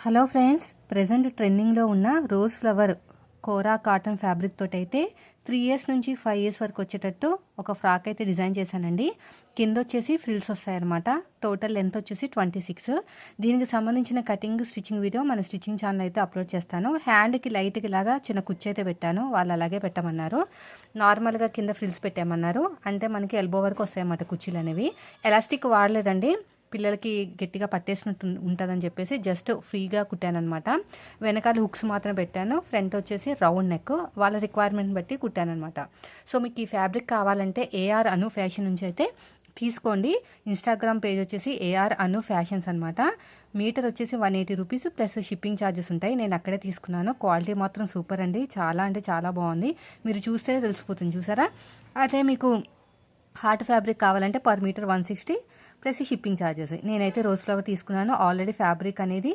Hello friends, present ట్రెండింగ్లో ఉన్న rose flower కోరా cotton fabric తోటి అయితే 3 ఇయర్స్ నుంచి 5 ఇయర్స్ వరకు వచ్చేటట్టు ఒక ఫ్రాక్ అయితే డిజైన్ చేశానండి. కింద వచ్చేసి ఫ్రిల్స్ వస్తాయన్నమాట. టోటల్ లెంత్ వచ్చేసి 26. దీనికి సంబంధించిన కటింగ్ స్టిచ్చింగ్ వీడియో మన స్టిచ్చింగ్ ఛానల్ అయితే అప్లోడ్ చేస్తాను. హ్యాండ్కి లైట్కి లాగా చిన్న కుచ్చు అయితే పెట్టాను, వాళ్ళు అలాగే పెట్టమన్నారు. నార్మల్గా కింద ఫ్రిల్స్ పెట్టామన్నారు. అంటే మనకి ఎల్బో వరకు వస్తాయన్నమాట కుర్చీలు అనేవి. ఎలాస్టిక్ వాడలేదండి, పిల్లలకి గట్టిగా పట్టేసినట్టు ఉంటుందని చెప్పేసి జస్ట్ ఫ్రీగా కుట్టానమాట. వెనకాల హుక్స్ మాత్రం పెట్టాను. ఫ్రంట్ వచ్చేసి రౌండ్ నెక్, వాళ్ళ రిక్వైర్మెంట్ బట్టి కుట్టానమాట. సో మీకు ఈ ఫ్యాబ్రిక్ కావాలంటే ఏఆర్ అను ఫ్యాషన్ నుంచి అయితే తీసుకోండి. ఇన్స్టాగ్రామ్ పేజ్ వచ్చేసి ఏఆర్ అను ఫ్యాషన్స్ అనమాట. మీటర్ వచ్చేసి 180 రూపీస్ ప్లస్ షిప్పింగ్ ఛార్జెస్ ఉంటాయి. నేను అక్కడే తీసుకున్నాను. క్వాలిటీ మాత్రం సూపర్ అండి, చాలా అంటే చాలా బాగుంది. మీరు చూస్తేనే తెలిసిపోతుంది, చూసారా. అదే మీకు హార్ట్ ఫ్యాబ్రిక్ కావాలంటే per metre 160 plus shipping charges. నేనైతే రోజ్ ఫ్లవర్ తీసుకున్నాను. ఆల్రెడీ ఫ్యాబ్రిక్ అనేది